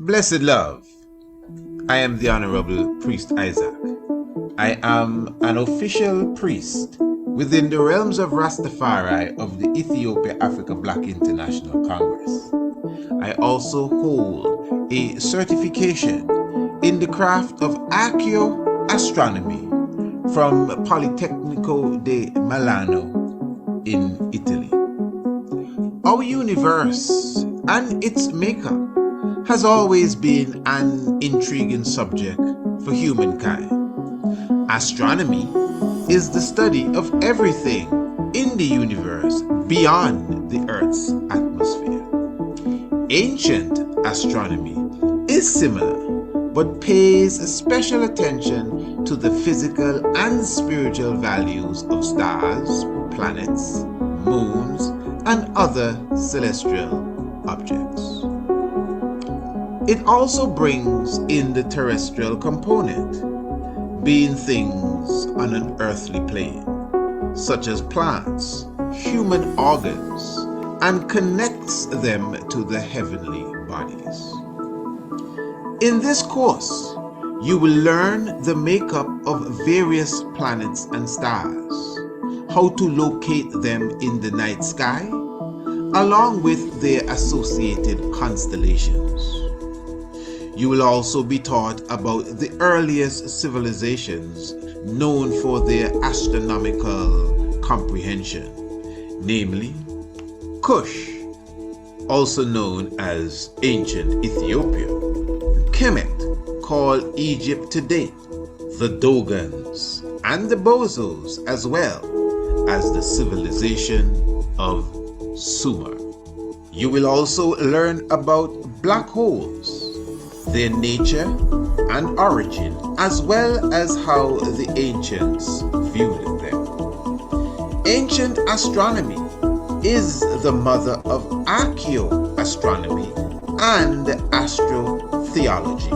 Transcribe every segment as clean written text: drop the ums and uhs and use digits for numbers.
Blessed love, I am the Honorable Priest Isaac. I am an official priest within the realms of Rastafari of the Ethiopia-Africa Black International Congress. I also hold a certification in the craft of ARCHAEOASTRONOMY from Politecnico di Milano in Italy. Our universe and its makeup has always been an intriguing subject for humankind. Astronomy is the study of everything in the universe beyond the Earth's atmosphere. Ancient astronomy is similar, but pays special attention to the physical and spiritual values of stars, planets, moons, and other celestial objects. It also brings in the terrestrial component, being things on an earthly plane, such as plants, human organs, and connects them to the heavenly bodies. In this course, you will learn the makeup of various planets and stars, how to locate them in the night sky, along with their associated constellations. You will also be taught about the earliest civilizations known for their astronomical comprehension, namely Kush, also known as ancient Ethiopia, Kemet, called Egypt today, the Dogons, and the Bozos, as well as the civilization of Sumer. You will also learn about black holes, their nature and origin, as well as how the ancients viewed them. Ancient astronomy is the mother of archaeoastronomy and astrotheology.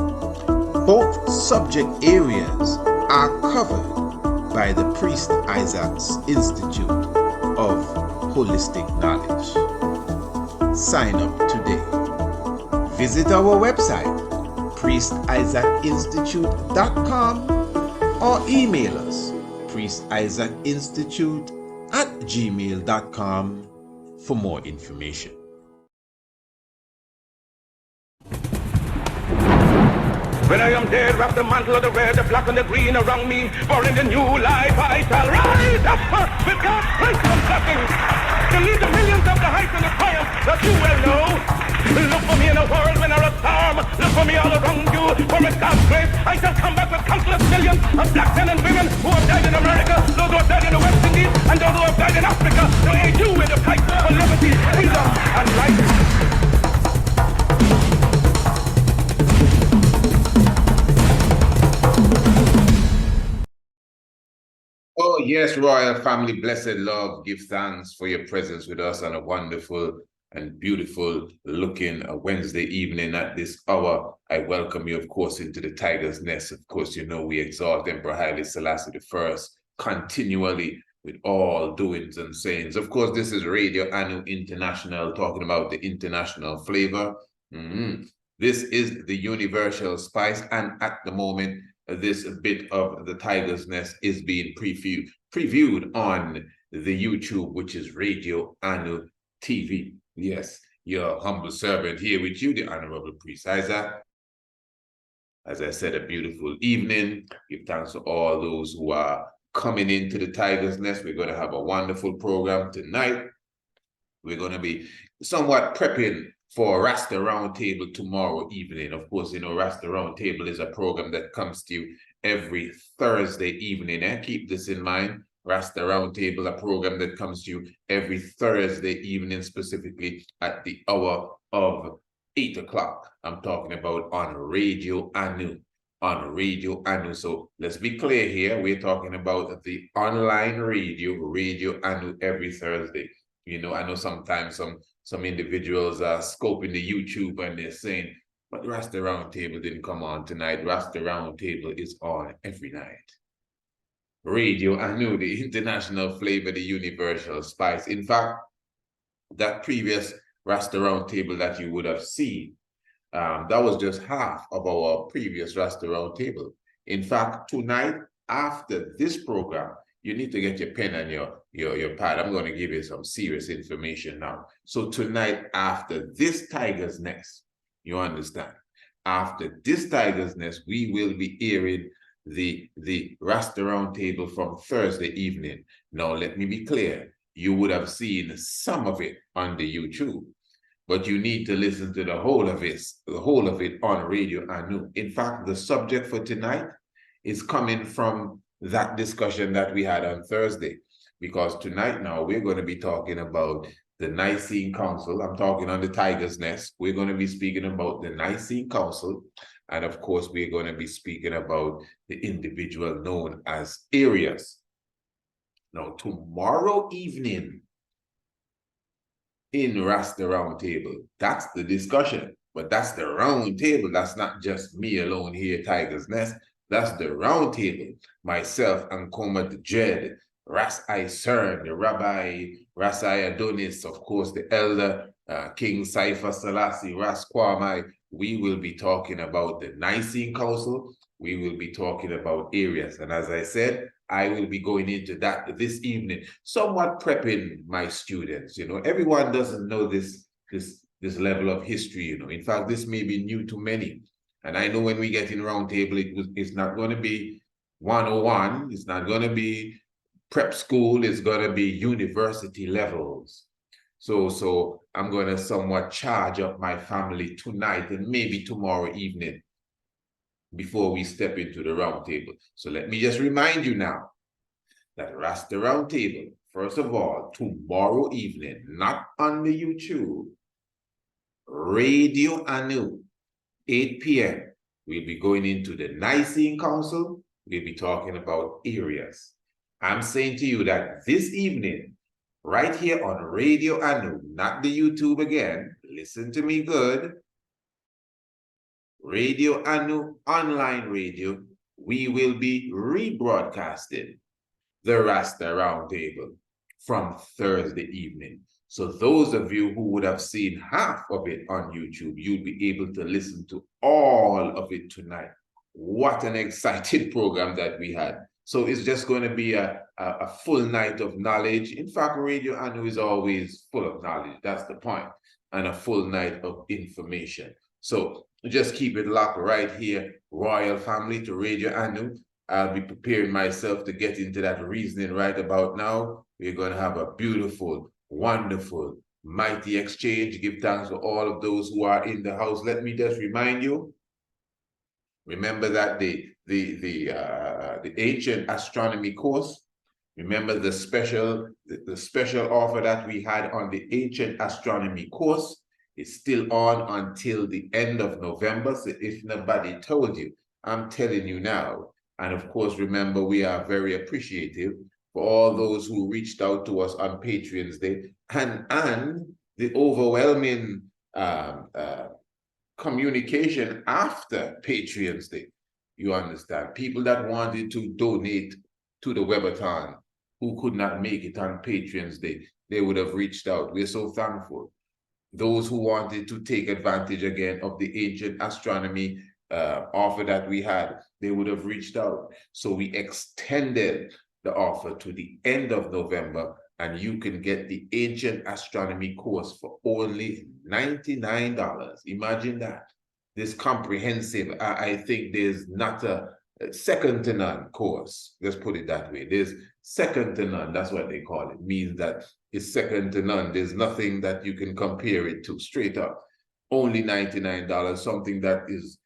Both subject areas are covered by the Priest Isaac's Institute of Holistic Knowledge. Sign up today. Visit our website, priestisaacinstitute.com, or email us, priestisaacinstitute@gmail.com for more information. When I am dead, wrap the mantle of the red, the black and the green around me, for in the new life I shall rise up with God's grace and blessing to lead the millions of the heights and the triumph that you well know. Look for me in a world when there is storm. Look for me all around you, for with God's grace I shall come back with countless millions of black men and women who have died in America, those who have died in the West Indies, and those who have died in Africa, to aid you in the fight for liberty, freedom, and right. Oh, yes, royal family, blessed love, give thanks for your presence with us on a wonderful and beautiful looking Wednesday evening at this hour. I welcome you, of course, into the Tiger's Nest. Of course, you know we exalt Emperor Haile Selassie I continually with all doings and sayings. Of course, this is Radio Anu International, talking about the international flavor. This is the universal spice, and at the moment, this bit of the Tiger's Nest is being previewed on the YouTube, which is Radio Anu TV. Yes, your humble servant here with you, the Honorable Priest Isaac. As I said, a beautiful evening. Give thanks to all those who are coming into the Tiger's Nest. We're going to have a wonderful program tonight. We're going to be somewhat prepping for Rasta Roundtable tomorrow evening. Of course, you know, Rasta Roundtable is a program that comes to you every Thursday evening. And keep this in mind, Rasta Roundtable, a program that comes to you every Thursday evening, specifically at the hour of 8 o'clock. I'm talking about on Radio Anu. On Radio Anu. So let's be clear here. We're talking about the online radio, Radio Anu, every Thursday. You know, I know sometimes some individuals are scoping the YouTube and they're saying, but Rasta Roundtable didn't come on tonight. Rasta Roundtable is on every night. Radio Anu, the international flavor, the universal spice. In fact, that previous Rasta Roundtable that you would have seen That was just half of our previous Rasta Roundtable. In fact, tonight, after this program, you need to get your pen and your pad. I'm going to give you some serious information now. So tonight, after this Tiger's Nest, you understand, after this Tiger's Nest, we will be airing the Rasta Roundtable from Thursday evening. Now, let me be clear. You would have seen some of it on the YouTube, but you need to listen to the whole of it on Radio Anu. In fact, the subject for tonight is coming from that discussion that we had on Thursday, because tonight now we're going to be talking about the Nicene Council. I'm talking on the Tiger's Nest. We're going to be speaking about the Nicene Council, and of course, we're going to be speaking about the individual known as Arius. Now, tomorrow evening in Rasta Roundtable, that's the discussion, but that's the round table. That's not just me alone here, Tiger's Nest. That's the round table. Myself, Ankoma the Jed, Ras I Cern, the Rabbi Rasai Adonis, of course, the elder King Saifa Selassie, Ras Kwamai. We will be talking about the Nicene Council. We will be talking about Arius. And as I said, I will be going into that this evening, somewhat prepping my students. You know, everyone doesn't know this level of history, you know. In fact, this may be new to many. And I know when we get in roundtable, it's not going to be 101. It's not going to be prep school. It's going to be university levels. So I'm going to somewhat charge up my family tonight and maybe tomorrow evening before we step into the roundtable. So let me just remind you now that Rasta Roundtable, first of all, tomorrow evening, not on the YouTube, Radio Anu, 8 p.m., we'll be going into the Nicene Council. We'll be talking about Arius. I'm saying to you that this evening, right here on Radio Anu, not the YouTube again, listen to me good, Radio Anu online radio, we will be rebroadcasting the Rasta Roundtable from Thursday evening. So those of you who would have seen half of it on YouTube, you'll be able to listen to all of it tonight. What an exciting program that we had. So it's just going to be a full night of knowledge. In fact, Radio Anu is always full of knowledge. That's the point. And a full night of information. So just keep it locked right here, Royal Family, to Radio Anu. I'll be preparing myself to get into that reasoning right about now. We're going to have a beautiful, wonderful, mighty exchange. Give thanks for all of those who are in the house. Let me just remind you, remember that the Ancient Astronomy Course, remember the special offer that we had on the Ancient Astronomy Course. It's still on until the end of November. So if nobody told you, I'm telling you now. And of course, remember, we are very appreciative for all those who reached out to us on Patreon's Day and the overwhelming communication after Patreon's Day. You understand? People that wanted to donate to the Webathon who could not make it on Patreon's Day, they would have reached out. We're so thankful. Those who wanted to take advantage again of the Ancient Astronomy offer that we had, they would have reached out. So we extended the offer to the end of November, and you can get the Ancient Astronomy course for only $99. Imagine that. This comprehensive, I think there's not a second to none course. Let's put it that way. There's second to none. That's what they call it. Means that it's second to none. There's nothing that you can compare it to. Straight up. Only $99. Something that is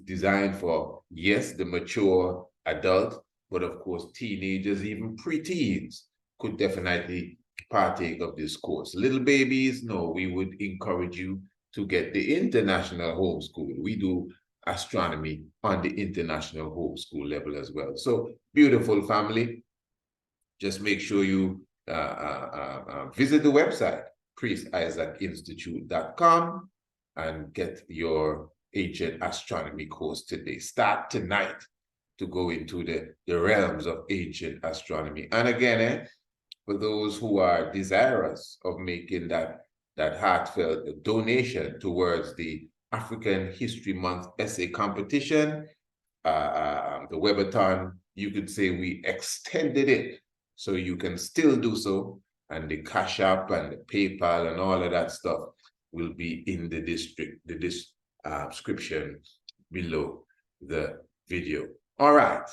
designed for, yes, the mature adult, but of course, teenagers, even preteens could definitely partake of this course. Little babies, no, we would encourage you to get the international homeschool. We do astronomy on the international homeschool level as well. So beautiful family. Just make sure you visit the website, priestisaacinstitute.com, and get your Ancient Astronomy course today. Start tonight to go into the realms of ancient astronomy. And again, for those who are desirous of making that heartfelt donation towards the African History Month essay competition, the webathon, you could say we extended it so you can still do so, and the CashApp and the PayPal and all of that stuff will be in the description below the video. All right,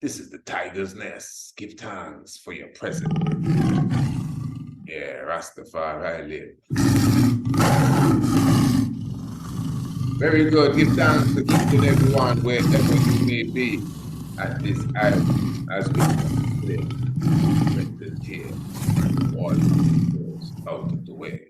this is the Tiger's Nest. Give thanks for your presence. Yeah, Rastafari live. Very good. Give thanks to each and everyone wherever you may be at this hour as we live. The tear, all goes out of the way.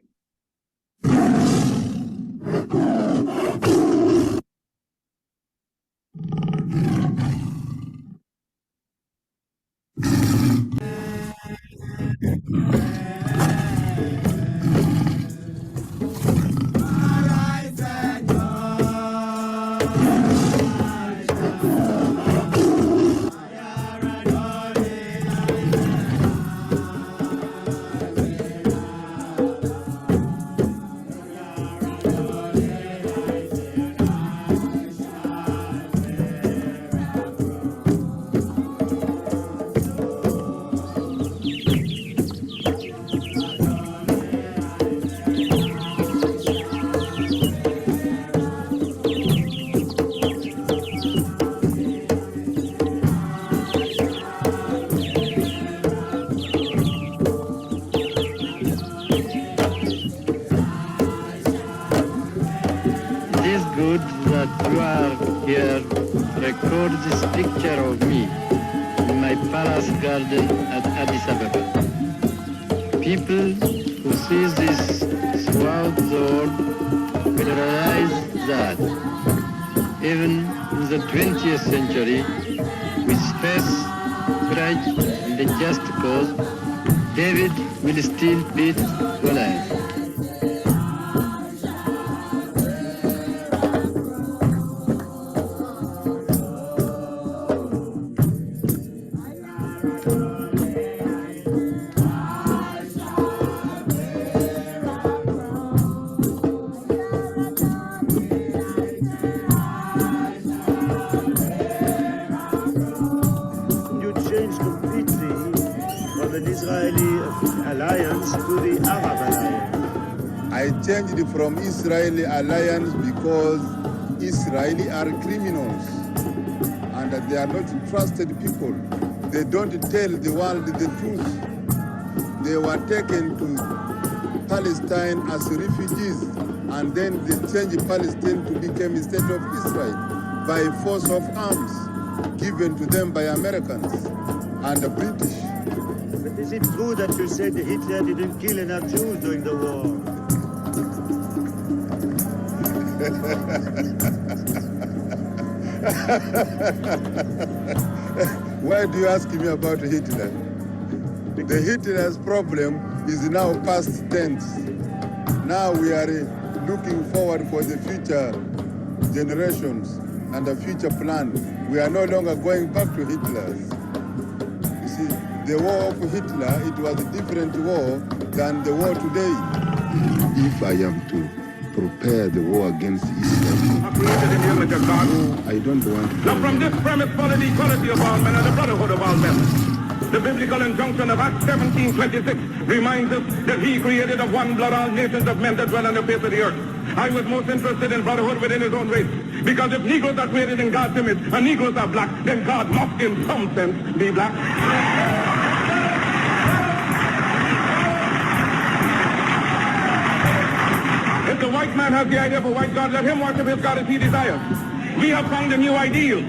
Record this picture of me in my palace garden at Addis Ababa. People who see this throughout the world will realize that even in the 20th century, with faith, courage, and a just cause, David will still beat Goliath. Changed from Israeli alliance because Israeli are criminals and they are not trusted people. They don't tell the world the truth. They were taken to Palestine as refugees and then they changed Palestine to become a state of Israel by force of arms given to them by Americans and the British. But is it true that you said Hitler didn't kill enough Jews during the war? Why do you ask me about Hitler? The Hitler's problem is now past tense. Now we are looking forward for the future generations and the future plan. We are no longer going back to Hitler's. You see, the war of Hitler, it was a different war than the war today. If I am to prepare the war against Israel. Created in the image of God. No, I don't want to. Now from this premise follow the equality of all men and the brotherhood of all men. The biblical injunction of Acts 17:26 reminds us that he created of one blood all nations of men that dwell on the face of the earth. I was most interested in brotherhood within his own race. Because if Negroes are created in God's image and Negroes are black, then God must in some sense be black. If the white man has the idea of a white God, let him worship his God as he desires. We have found a new ideal,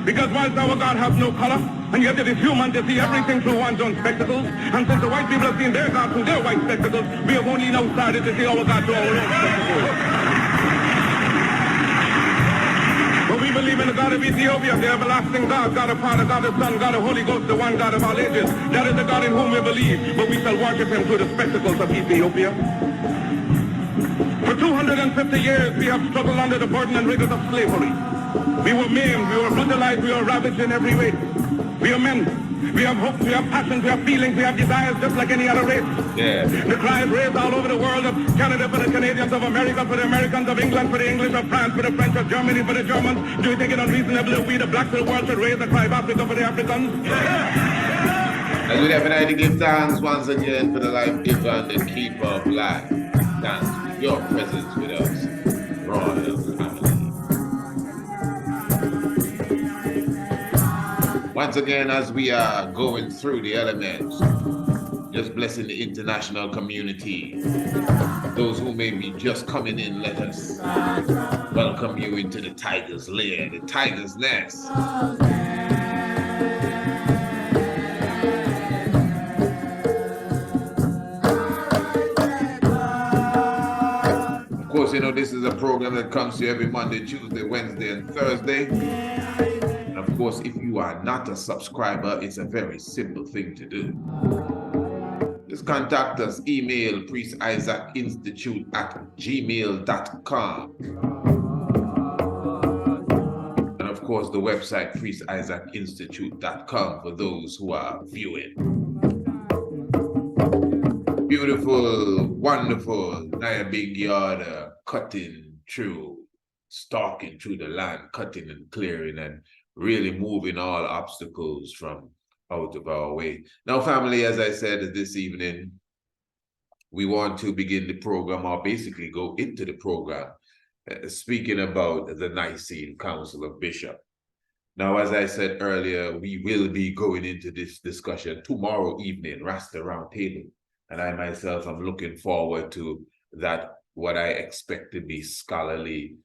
because whilst our God has no color, and yet it is human to see everything through one's own spectacles, and since the white people have seen their God through their white spectacles, we have only now started to see our God through our own spectacles. But we believe in the God of Ethiopia, the everlasting God, God of Father, God of Son, God of Holy Ghost, the one God of all ages. That is the God in whom we believe, but we shall worship him through the spectacles of Ethiopia. For 250 years, we have struggled under the burden and rigors of slavery. We were maimed, we were brutalized, we were ravaged in every way. We are men We have hopes, we have passions, we have feelings, we have desires just like any other race. Yeah. The cry is raised all over the world of Canada for the Canadians, of America for the Americans, of England for the English, of France for the French, of Germany for the Germans. Do you think it unreasonable if we, the blacks of the world, should raise the cry of Africa for the Africans? As we definitely give thanks once again for the life giver and the keeper of life. Thanks for your presence with us, royal family. Once again, as we are going through the elements, just blessing the international community. Those who may be just coming in, let us welcome you into the tiger's lair, the tiger's nest. Of course, you know, this is a program that comes to you every Monday, Tuesday, Wednesday, and Thursday. And of course, if you are not a subscriber, it's a very simple thing to do. Just contact us, email priestIsaacInstitute@gmail.com. And of course, the website priestIsaacInstitute.com for those who are viewing. Beautiful, wonderful Naya Big Yard cutting through, stalking through the land, cutting and clearing and really moving all obstacles from out of our way. Now, family, as I said this evening, we want to begin the program, or basically go into the program, speaking about the Nicene Council of Bishops. Now, as I said earlier, we will be going into this discussion tomorrow evening, Rasta Roundtable. And I myself am looking forward to that, what I expect to be scholarly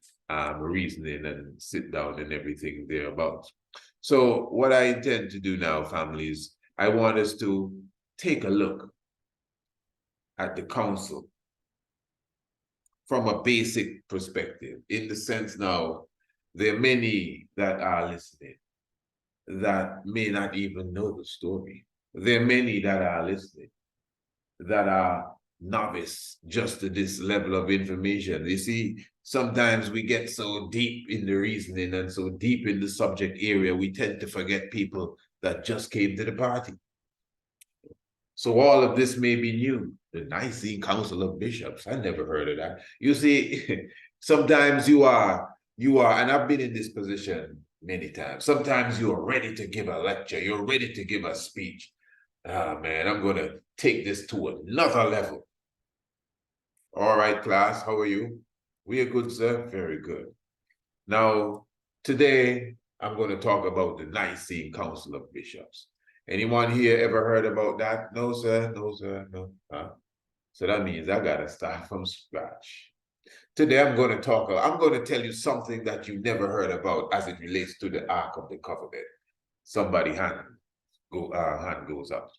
reasoning and sit down and everything thereabouts. So what I intend to do now, families, I want us to take a look at the council from a basic perspective, in the sense now, there are many that are listening that may not even know the story. There are many that are listening that are novice just to this level of information. You see, sometimes we get so deep in the reasoning and so deep in the subject area, we tend to forget people that just came to the party. So all of this may be new. The Nicene Council of Bishops, I never heard of that. You see, sometimes you are, and I've been in this position many times, sometimes you are ready to give a lecture, you're ready to give a speech. Ah, man, I'm going to take this to another level. All right, class, how are you? We are good, sir? Very good. Now, today, I'm going to talk about the Nicene Council of Bishops. Anyone here ever heard about that? No, sir? No, sir? No? Huh? So that means I got to start from scratch. Today, I'm going to tell you something that you never heard about as it relates to the Ark of the Covenant. Somebody hand goes up.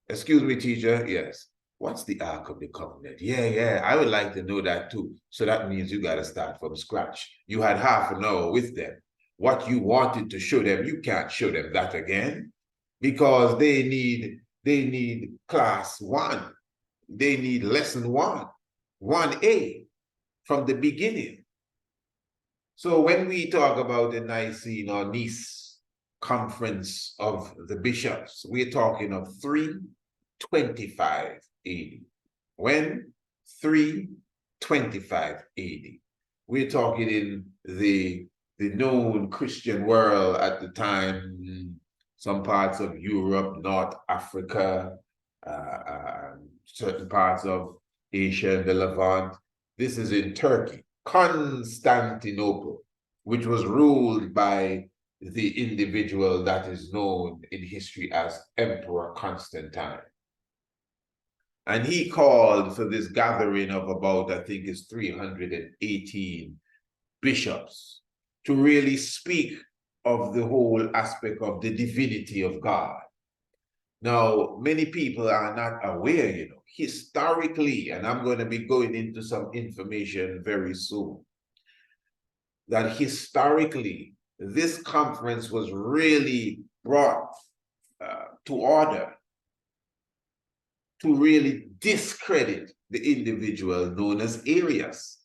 Excuse me, teacher. Yes. What's the Ark of the Covenant? Yeah, I would like to know that too. So that means you got to start from scratch. You had half an hour with them. What you wanted to show them, you can't show them that again, because they need class 1. They need lesson 1A from the beginning. So when we talk about the Nicene or Nice Conference of the Bishops, we're talking of 325 AD. When? 325 AD. We're talking in the known Christian world at the time, some parts of Europe, North Africa, certain parts of Asia and the Levant. This is in Turkey, Constantinople, which was ruled by the individual that is known in history as Emperor Constantine. And he called for this gathering of about, I think it's 318 bishops to really speak of the whole aspect of the divinity of God. Now, many people are not aware, you know, historically, and I'm going to be going into some information very soon, that historically, this conference was really brought to order to really discredit the individual known as Arius.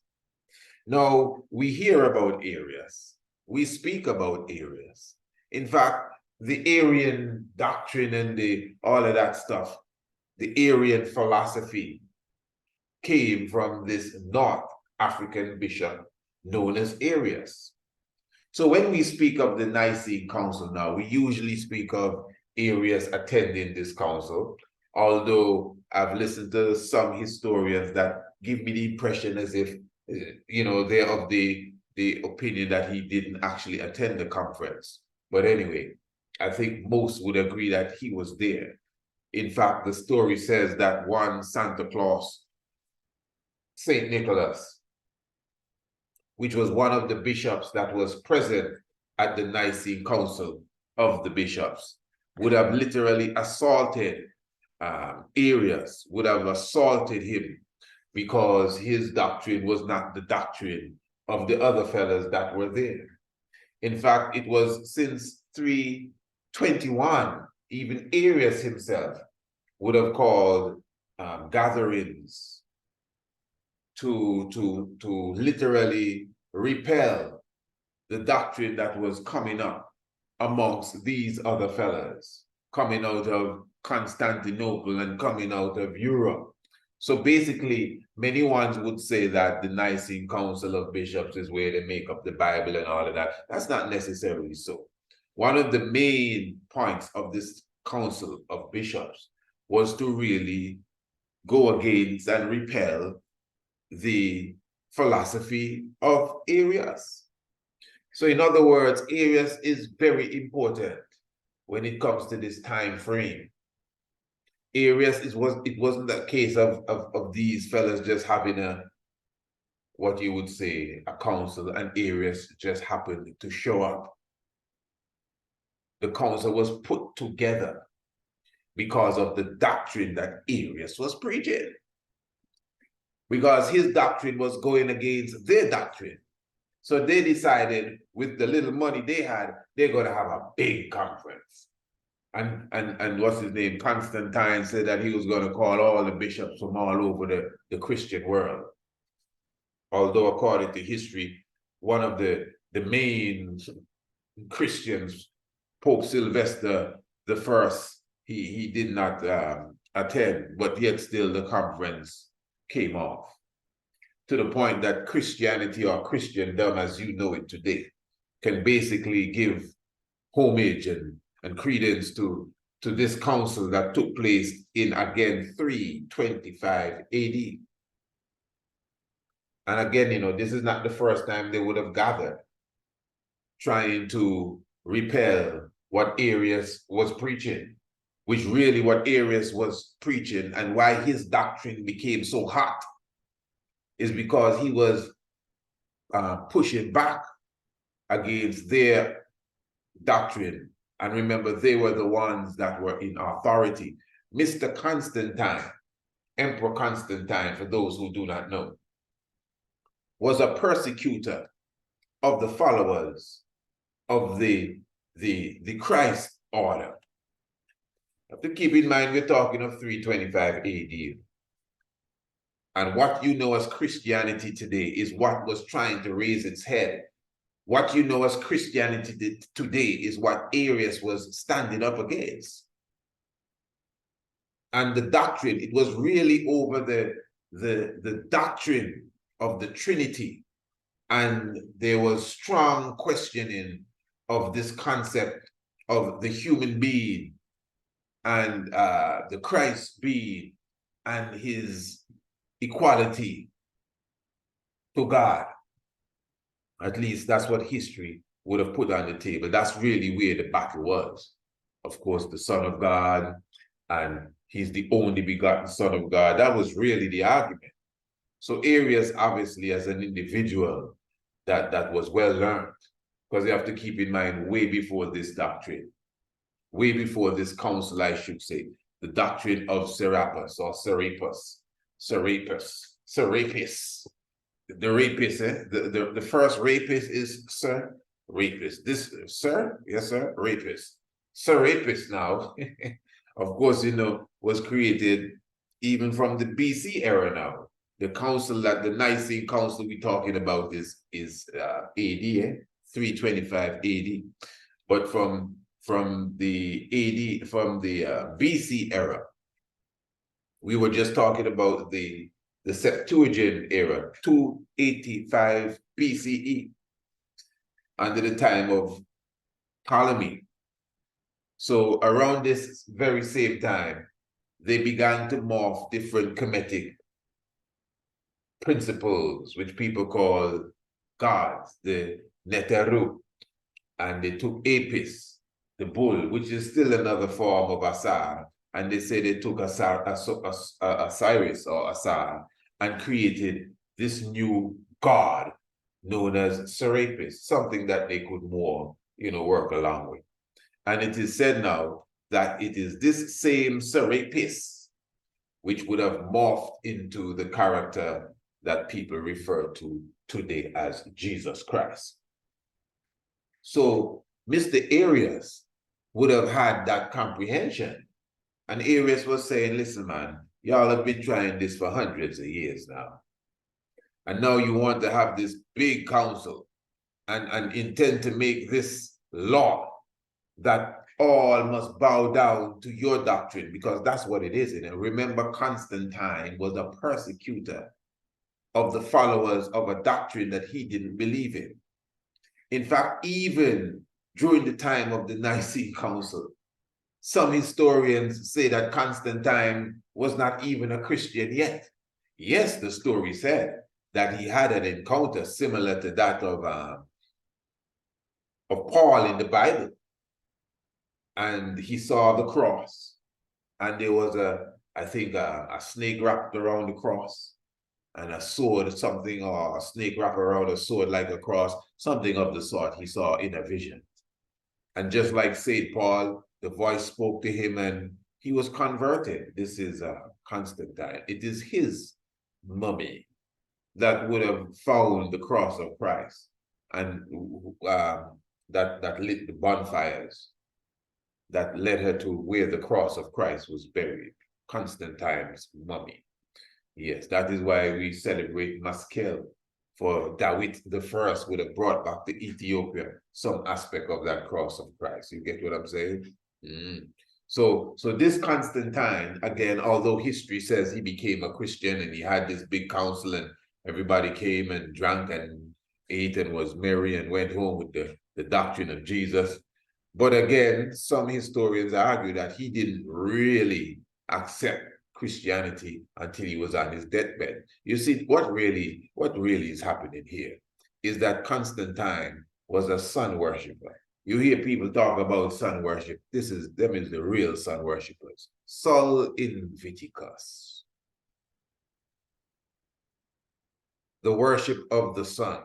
Now, we hear about Arius. We speak about Arius. In fact, the Arian doctrine and all of that stuff, the Arian philosophy, came from this North African bishop known as Arius. So when we speak of the Nicene Council now, we usually speak of Arius attending this council, although I've listened to some historians that give me the impression as if, they're of the opinion that he didn't actually attend the conference. But anyway, I think most would agree that he was there. In fact, the story says that one Santa Claus, Saint Nicholas, which was one of the bishops that was present at the Nicene Council of the bishops, would have literally assaulted Arius, would have assaulted him because his doctrine was not the doctrine of the other fellows that were there. In fact, it was since 321, even Arius himself would have called gatherings to literally repel the doctrine that was coming up amongst these other fellas, coming out of Constantinople and coming out of Europe. So basically, many ones would say that the Nicene Council of Bishops is where they make up the Bible and all of that. That's not necessarily so. One of the main points of this Council of Bishops was to really go against and repel the philosophy of Arius. So in other words, Arius is very important when it comes to this time frame. Arius, it wasn't a case of these fellas just having what you would say, a council, and Arius just happened to show up. The council was put together because of the doctrine that Arius was preaching. Because his doctrine was going against their doctrine. So they decided with the little money they had, they're going to have a big conference. And what's his name? Constantine said that he was going to call all the bishops from all over the Christian world. Although according to history, one of the main Christians, Pope Sylvester I, he did not attend, but yet still the conference came off, to the point that Christianity, or Christendom as you know it today, can basically give homage and credence to this council that took place in, again, 325 AD. And again, this is not the first time they would have gathered trying to repel what Arius was preaching, which really what Arius was preaching and why his doctrine became so hot is because he was pushing back against their doctrine. And remember, they were the ones that were in authority. Mr. Constantine, Emperor Constantine, for those who do not know, was a persecutor of the followers of the Christ order. You have to keep in mind, we're talking of 325 AD. And what you know as Christianity today is what was trying to raise its head. What you know as Christianity today is what Arius was standing up against. And the doctrine, it was really over the doctrine of the Trinity. And there was strong questioning of this concept of the human being and the Christ being and his equality to God. At least that's what history would have put on the table. That's really where the battle was. Of course, the Son of God, and he's the only begotten Son of God. That was really the argument. So Arius, obviously, as an individual, that was well learned, because you have to keep in mind, way before this doctrine, way before this council, I should say, the doctrine of Serapis or Serapis. The rapist, the first rapist is Sir Rapist. This Sir, yes sir, Rapist. Sir Rapist now, of course, was created even from the BC era now. The council, that the Nicene Council we're talking about is AD, 325 AD. But from from the BC era. We were just talking about the Septuagint era, 285 BCE, under the time of Ptolemy. So around this very same time, they began to morph different Kemetic principles, which people call gods, the Neteru, and they took Apis, the bull, which is still another form of Asar, and they say they took Osiris or Asar and created this new god known as Serapis, something that they could more, work along with. And it is said now that it is this same Serapis which would have morphed into the character that people refer to today as Jesus Christ. So Mr. Arius would have had that comprehension. And Arius was saying, listen, man, y'all have been trying this for hundreds of years now. And now you want to have this big council and intend to make this law that all must bow down to your doctrine, because that's what it is. And remember, Constantine was a persecutor of the followers of a doctrine that he didn't believe in. In fact, even during the time of the Nicene Council, some historians say that Constantine was not even a Christian yet. Yes, the story said that he had an encounter similar to that of Paul in the Bible. And he saw the cross. And there was I think a snake wrapped around the cross, and a sword, something, or a snake wrapped around a sword like a cross, something of the sort he saw in a vision. And just like St. Paul, the voice spoke to him and he was converted. This is Constantine. It is his mummy that would have found the cross of Christ and that lit the bonfires that led her to where the cross of Christ was buried, Constantine's mummy. Yes, that is why we celebrate Maskel, for Dawit the first would have brought back to Ethiopia some aspect of that cross of Christ. You get what I'm saying? So this Constantine, again, although history says he became a Christian and he had this big council and everybody came and drank and ate and was merry and went home with the doctrine of Jesus. But again, some historians argue that he didn't really accept Christianity until he was on his deathbed. You see, what really is happening here is that Constantine was a sun worshiper. You hear people talk about sun worship. Them is the real sun worshippers. Sol Invictus. The worship of the sun,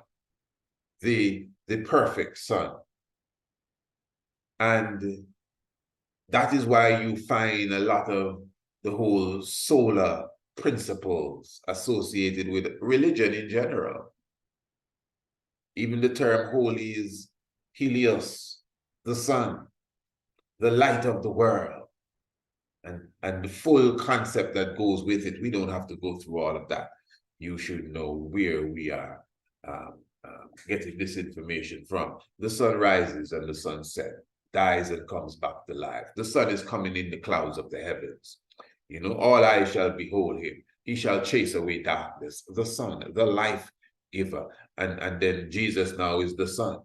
the perfect sun. And that is why you find a lot of the whole solar principles associated with religion in general. Even the term holy is Helios, the sun, the light of the world, and the full concept that goes with it. We don't have to go through all of that. You should know where we are getting this information from. The sun rises and the sun sets, dies and comes back to life. The sun is coming in the clouds of the heavens. All eyes shall behold him. He shall chase away darkness. The sun, the life giver. And then Jesus now is the sun.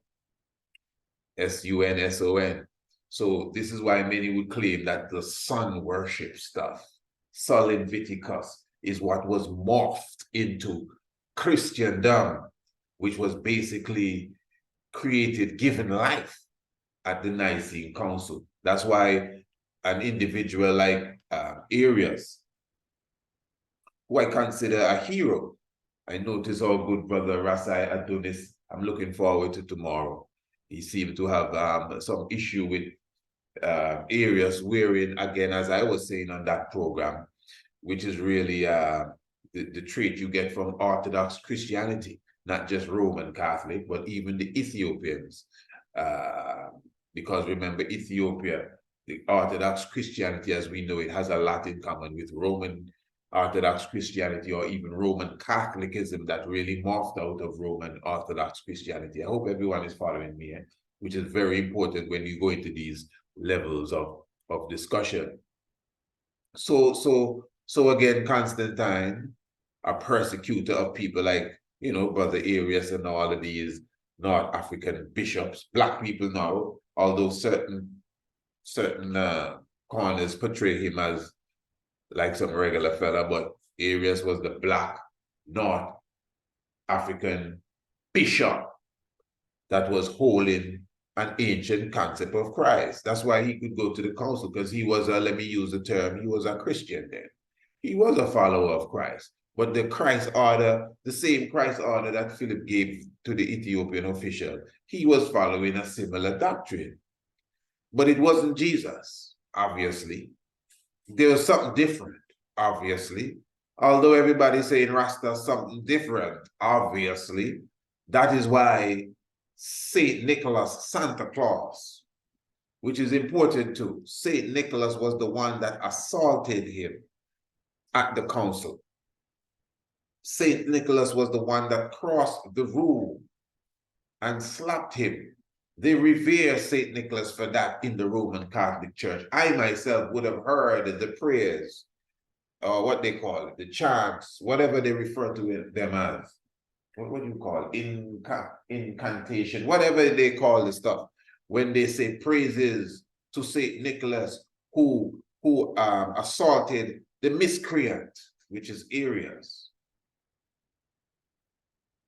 S-U-N-S-O-N. So this is why many would claim that the sun worship stuff, Sol Invictus, is what was morphed into Christendom, which was basically created, given life at the Nicene Council. That's why an individual like Arius, who I consider a hero. I notice our good brother Rasai Adonis, I'm looking forward to tomorrow. He seemed to have some issue with Arius wearing, again, as I was saying on that program, which is really the trait you get from Orthodox Christianity, not just Roman Catholic, but even the Ethiopians. Because remember, Ethiopia, the Orthodox Christianity as we know it, has a lot in common with Roman Orthodox Christianity, or even Roman Catholicism that really morphed out of Roman Orthodox Christianity. I hope everyone is following me, which is very important when you go into these levels of discussion. So again, Constantine, a persecutor of people like, you know, Brother Arius and all of these North African bishops, black people now, although certain corners portray him as like some regular fella, but Arius was the black North African bishop that was holding an ancient concept of Christ. That's why he could go to the council, because he was a, let me use the term, he was a Christian then. He was a follower of Christ. But the Christ order, the same Christ order that Philip gave to the Ethiopian official, he was following a similar doctrine. But it wasn't Jesus, obviously. There was something different, obviously. Although everybody's saying Rasta something different, obviously. That is why Saint Nicholas, Santa Claus, which is important too. Saint Nicholas was the one that assaulted him at the council. Saint Nicholas was the one that crossed the room and slapped him. They revere Saint Nicholas for that in the Roman Catholic Church. I myself would have heard the prayers, or what they call it, the chants, whatever they refer to them as. What do you call it? Incantation, whatever they call the stuff. When they say praises to Saint Nicholas, who assaulted the miscreant, which is Arius,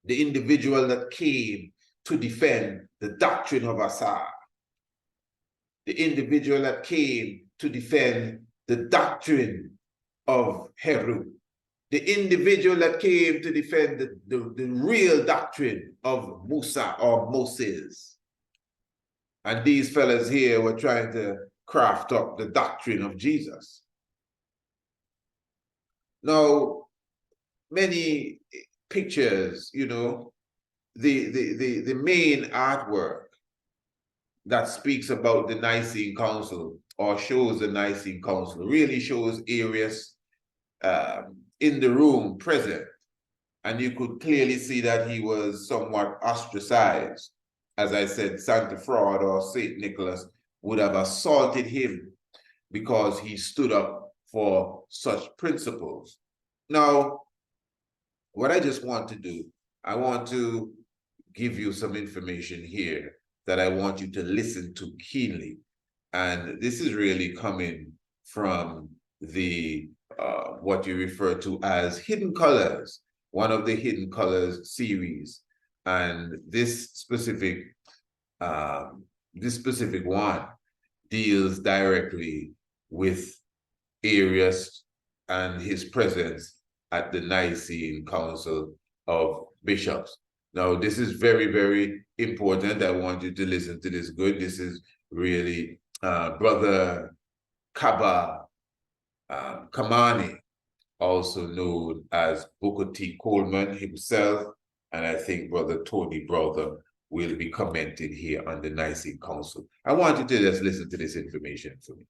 the individual that came to defend the doctrine of Asa, the individual that came to defend the doctrine of Heru, the individual that came to defend the real doctrine of Musa or Moses. And these fellas here were trying to craft up the doctrine of Jesus. Now, many pictures, you know, the main artwork that speaks about the Nicene Council or shows the Nicene Council really shows Arius in the room present, and you could clearly see that he was somewhat ostracized. As I said, Santa Fraud or Saint Nicholas would have assaulted him because he stood up for such principles. Now, what I just want to do, I want to give you some information here that I want you to listen to keenly. And this is really coming from the what you refer to as Hidden Colors, one of the Hidden Colors series. And this specific one deals directly with Arius and his presence at the Nicene Council of Bishops. Now, this is very, very important. I want you to listen to this good. This is really Brother Kaba Kamani, also known as Booker T. Coleman himself, and I think Brother Tony Brother will be commenting here on the Nicene Council. I want you to just listen to this information for me.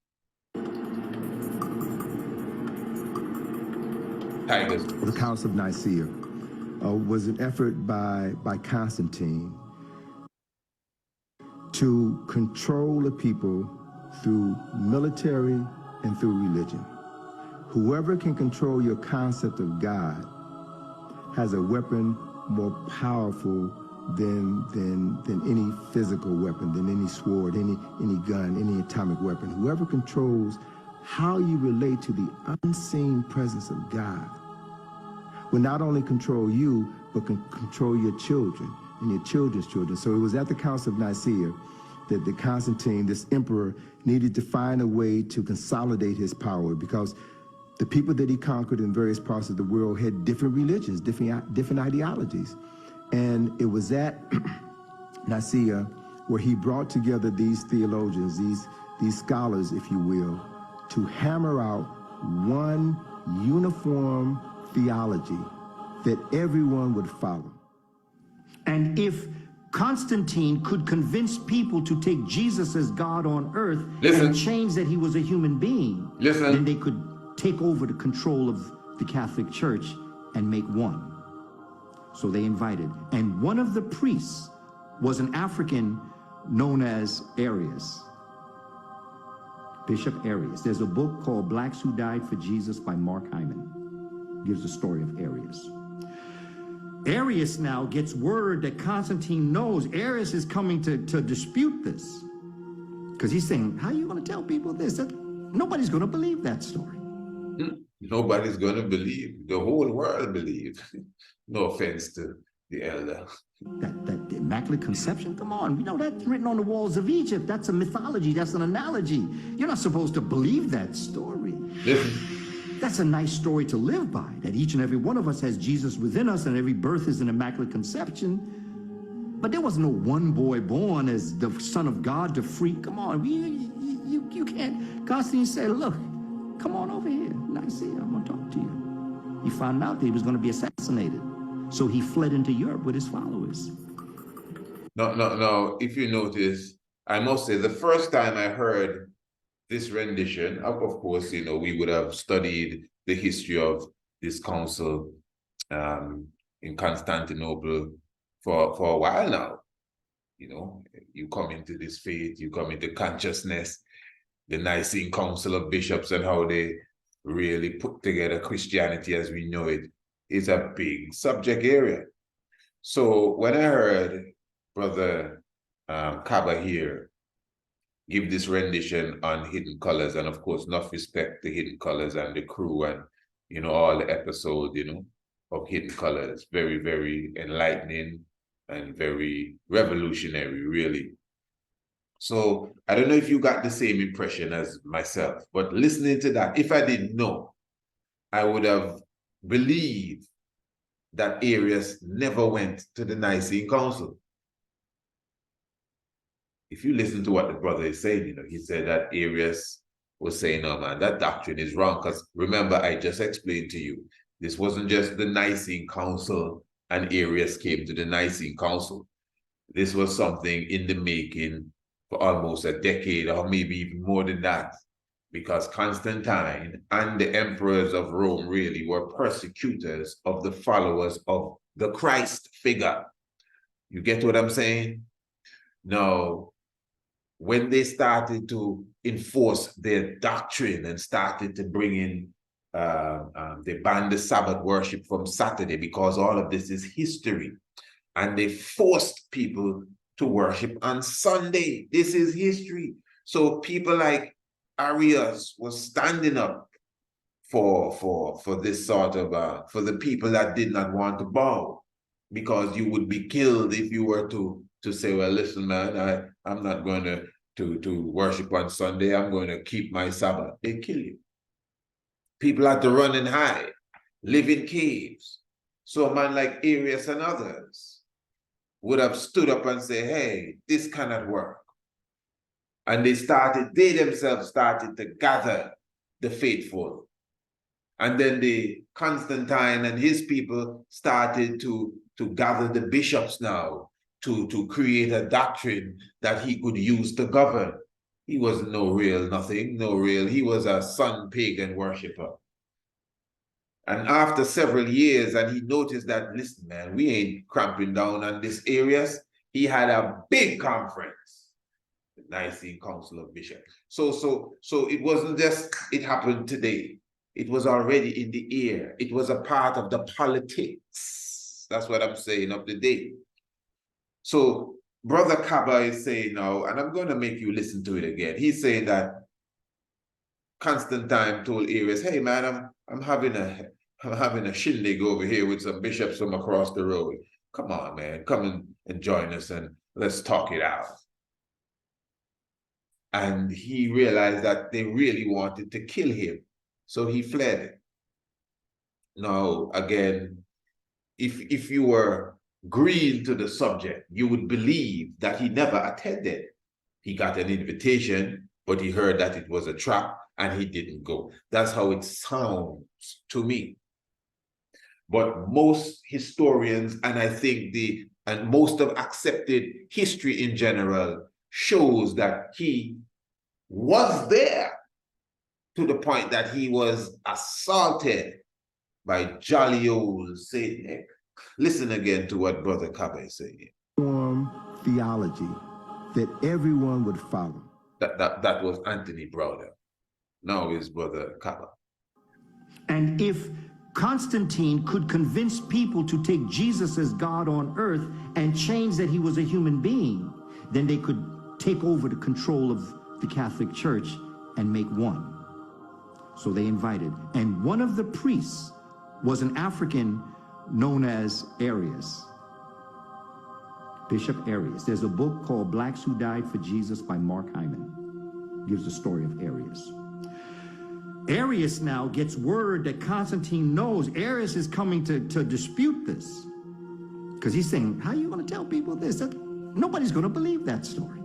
Tigers. The Council of Nicaea was an effort by Constantine to control the people through military and through religion. Whoever can control your concept of God has a weapon more powerful than any physical weapon, than any sword, any gun, any atomic weapon. Whoever controls how you relate to the unseen presence of God will not only control you, but can control your children and your children's children. So it was at the Council of Nicaea that the Constantine, this emperor, needed to find a way to consolidate his power, because the people that he conquered in various parts of the world had different religions, different ideologies. And it was at Nicaea where he brought together these theologians, these scholars, if you will, to hammer out one uniform theology that everyone would follow. And if Constantine could convince people to take Jesus as God on earth and change that he was a human being, then they could take over the control of the Catholic Church and make one. So they invited. And one of the priests was an African known as Arius. Bishop Arius. There's a book called Blacks Who Died for Jesus by Mark Hyman. Gives the story of Arius. Arius now gets word that Constantine knows Arius is coming to dispute this. Because he's saying, how are you going to tell people this? Nobody's going to believe that story. Nobody's going to believe. The whole world believes. No offense to the elder. That Immaculate Conception, come on. You know, that's written on the walls of Egypt. That's a mythology. That's an analogy. You're not supposed to believe that story. Listen. That's a nice story to live by, that each and every one of us has Jesus within us and every birth is an Immaculate Conception. But there was no one boy born as the Son of God to freak. Come on, you can't. Constantine said, look, come on over here, Nicaea, I'm going to talk to you. He found out that he was going to be assassinated. So he fled into Europe with his followers. No, if you notice, I must say, the first time I heard this rendition, of course, you know, we would have studied the history of this council in Constantinople for a while now. You know, you come into this faith, you come into consciousness, the Nicene Council of Bishops and how they really put together Christianity as we know it is a big subject area. So when I heard Brother Kaba here give this rendition on Hidden Colors, and of course, enough respect to Hidden Colors and the crew and, you know, all the episodes, you know, of Hidden Colors, very, very enlightening and very revolutionary, really. So I don't know if you got the same impression as myself, but listening to that, if I didn't know, I would have believed that Arius never went to the Nicene Council. If you listen to what the brother is saying, you know, he said that Arius was saying, no, man, that doctrine is wrong. Because remember, I just explained to you, this wasn't just the Nicene Council and Arius came to the Nicene Council. This was something in the making for almost a decade or maybe even more than that, because Constantine and the emperors of Rome really were persecutors of the followers of the Christ figure. You get what I'm saying? Now, when they started to enforce their doctrine and started to bring in, they banned the Sabbath worship from Saturday because all of this is history. And they forced people to worship on Sunday. This is history. So people like Arius was standing up for this sort of, for the people that did not want to bow, because you would be killed if you were to say, well, listen, man, I'm not going to worship on Sunday. I'm going to keep my Sabbath. They kill you. People had to run and hide, live in caves. So a man like Arius and others would have stood up and say, hey, this cannot work. And they themselves started to gather the faithful. And then the Constantine and his people started to gather the bishops now to create a doctrine that he could use to govern. He was no real nothing, he was a sun pagan worshiper. And after several years, and he noticed that, listen, man, we ain't cramping down on this Arius. He had a big conference, the Nicene Council of Bishops. So it wasn't just, it happened today. It was already in the air. It was a part of the politics. That's what I'm saying of the day. So Brother Kaba is saying now, and I'm going to make you listen to it again. He's saying that Constantine told Arius, hey, man, I'm having a shindig over here with some bishops from across the road. Come on, man, come and join us and let's talk it out. And he realized that they really wanted to kill him. So he fled. Now, again, if you were green to the subject, you would believe that he never attended. He got an invitation, but he heard that it was a trap and he didn't go. That's how it sounds to me. But most historians, and I think most of accepted history in general, shows that he was there to the point that he was assaulted by jolly old Saint Nick. Listen again to what Brother Kaba is saying. Form theology that everyone would follow. That was Anthony Browder. Now is Brother Kappa. And if Constantine could convince people to take Jesus as God on earth and change that he was a human being, then they could take over the control of the Catholic Church and make one. So they invited. And one of the priests was an African known as Arius. Bishop Arius. There's a book called Blacks Who Died for Jesus by Mark Hyman. Gives the story of Arius. Arius now gets word that Constantine knows Arius is coming to dispute this. Because he's saying, how are you going to tell people this? That nobody's going to believe that story.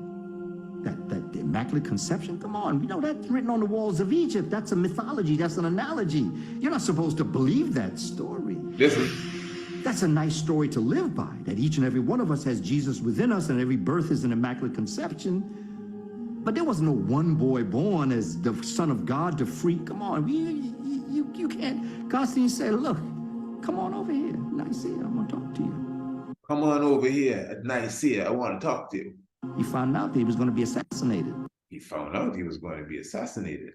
That Immaculate Conception, come on. You know, that's written on the walls of Egypt. That's a mythology. That's an analogy. You're not supposed to believe that story. That's a nice story to live by, that each and every one of us has Jesus within us and every birth is an Immaculate Conception. But there was no one boy born as the Son of God to free. Come on, you can't. Constantine said, look, come on over here, Nicaea, I want to talk to you. Come on over here at Nicaea, I want to talk to you. He found out that he was going to be assassinated. He found out he was going to be assassinated.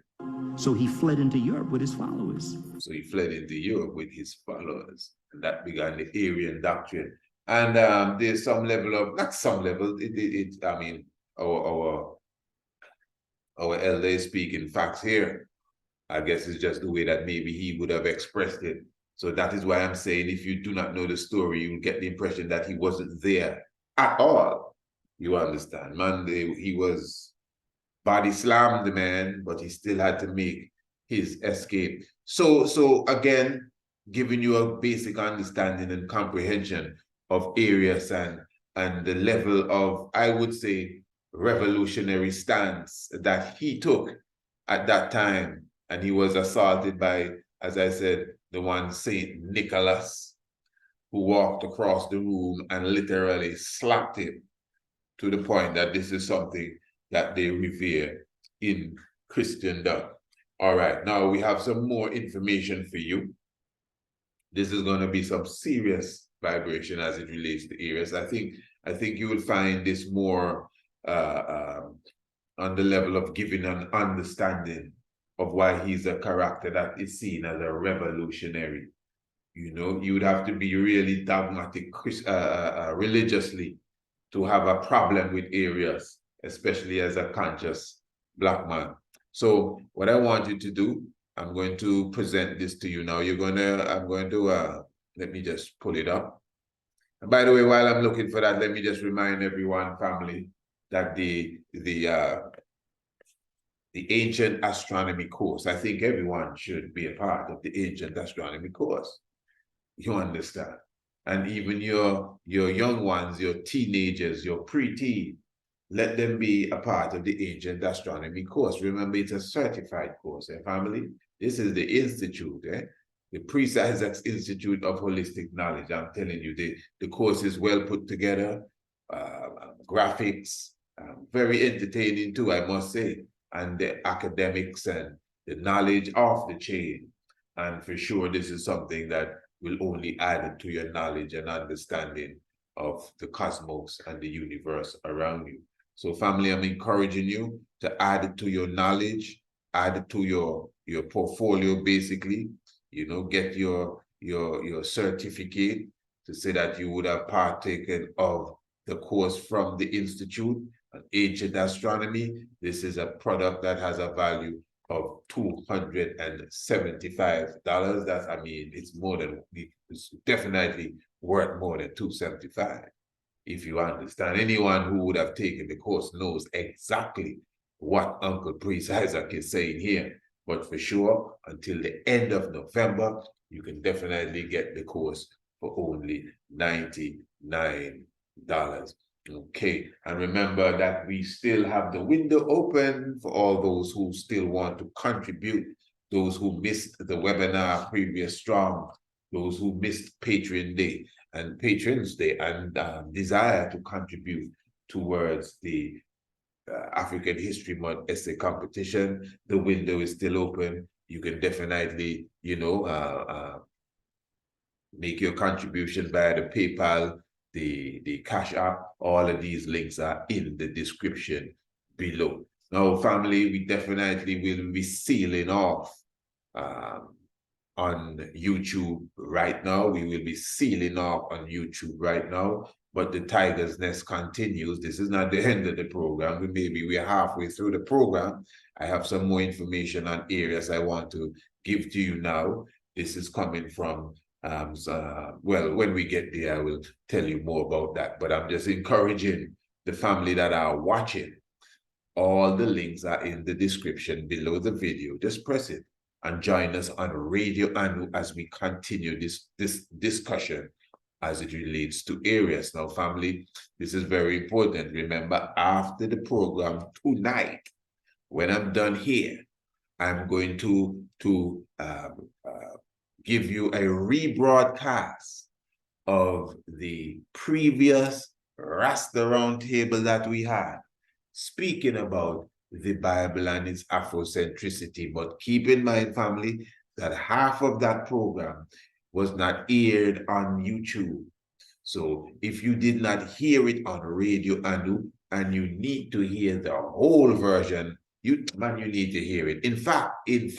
So he fled into Europe with his followers. So he fled into Europe with his followers. And that began the Arian doctrine. And there's some level of, not some level, I mean, our elder is speaking facts here. I guess it's just the way that maybe he would have expressed it. So that is why I'm saying if you do not know the story, you will get the impression that he wasn't there at all. You understand? Man, he was body slammed, the man, but he still had to make his escape. So again, giving you a basic understanding and comprehension of Arius and the level of, I would say, revolutionary stance that he took at that time. And he was assaulted by, as I said, the one Saint Nicholas, who walked across the room and literally slapped him, to the point that this is something that they revere in Christendom. All right, now we have some more information for you. This is going to be some serious vibration as it relates to Arius. I think you will find this more on the level of giving an understanding of why he's a character that is seen as a revolutionary. You know, you would have to be really dogmatic religiously to have a problem with Arius, especially as a conscious Black man. So what I want you to do, I'm going to present this to you now. I'm going to, let me just pull it up. And by the way, while I'm looking for that, let me just remind everyone, family, that the Ancient Astronomy Course, I think everyone should be a part of the Ancient Astronomy Course. You understand? And even your young ones, your teenagers, your preteen, let them be a part of the Ancient Astronomy Course. Remember, it's a certified course, family. This is the institute, the Precise Institute of Holistic Knowledge. I'm telling you, the course is well put together, graphics, very entertaining too, I must say, and the academics and the knowledge off the chain. And for sure, this is something that will only add to your knowledge and understanding of the cosmos and the universe around you. So family, I'm encouraging you to add it to your knowledge, add it to your portfolio, basically, you know, get your certificate to say that you would have partaken of the course from the Institute of Ancient Astronomy. This is a product that has a value of $275. That's, I mean, it's definitely worth more than $275. If you understand, anyone who would have taken the course knows exactly what Uncle Priest Isaac is saying here. But for sure, until the end of November, you can definitely get the course for only $99. Okay, and remember that we still have the window open for all those who still want to contribute, those who missed the webinar previous strong, those who missed Patreon Day and Patrons Day and desire to contribute towards the African History Month essay competition. The window is still open. You can definitely, you know, make your contribution via the PayPal, the CashApp. All of these links are in the description below. Now, family, we definitely will be sealing off on YouTube right now. We will be sealing off on YouTube right now, but the Tiger's Nest continues. This is not the end of the program. Maybe we're halfway through the program. I have some more information on Arius I want to give to you now. This is coming from, well, when we get there, I will tell you more about that. But I'm just encouraging the family that are watching. All the links are in the description below the video. Just press it and join us on Radio Anu as we continue this discussion as it relates to Arius. Now, family, this is very important. Remember, after the program tonight, when I'm done here, I'm going to give you a rebroadcast of the previous Rasta Roundtable that we had, speaking about the Bible and its Afrocentricity. But keep in mind, family, that half of that program was not aired on YouTube. So if you did not hear it on Radio Anu and you need to hear the whole version, you need to hear it. In fact, it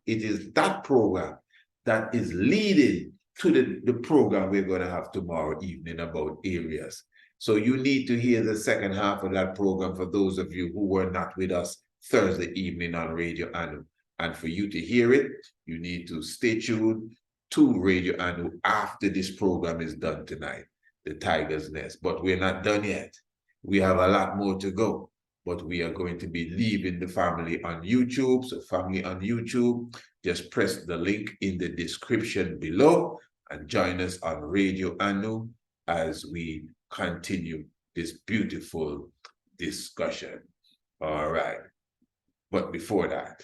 is that program that is leading to the program we're going to have tomorrow evening about Arius. So you need to hear the second half of that program for those of you who were not with us Thursday evening on Radio Anu. And for you to hear it, you need to stay tuned to Radio Anu after this program is done tonight, the Tiger's Nest. But we're not done yet. We have a lot more to go. But we are going to be leaving the family on YouTube. So family on YouTube, just press the link in the description below and join us on Radio Anu as we continue this beautiful discussion. All right. But before that,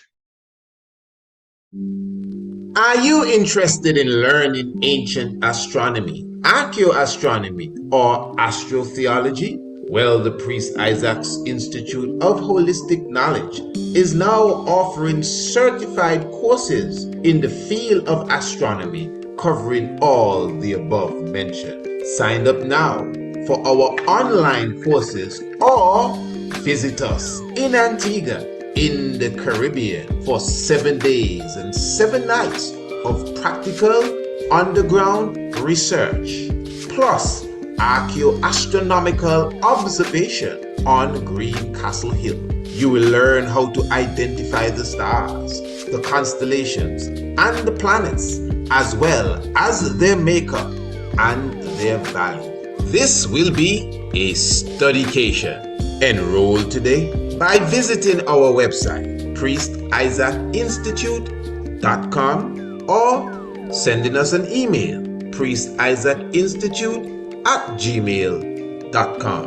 are you interested in learning ancient astronomy, archaeoastronomy, or astrotheology? Well, the Priest Isaac's Institute of Holistic Knowledge is now offering certified courses in the field of astronomy, covering all the above mentioned. Sign up now for our online courses or visit us in Antigua, in the Caribbean, for 7 days and 7 nights of practical underground research, plus archaeoastronomical observation on Green Castle Hill. You will learn how to identify the stars, the constellations, and the planets, as well as their makeup and their value. This will be a studycation. Enroll today by visiting our website, priestisaacinstitute.com, or sending us an email, priestisaacinstitute@gmail.com,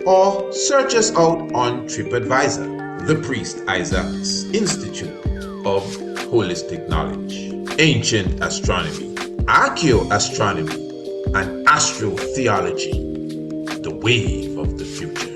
or search us out on TripAdvisor, the Priest Isaac's Institute of Holistic Knowledge, Ancient Astronomy, Archaeoastronomy, and Astrotheology, the wave of the future.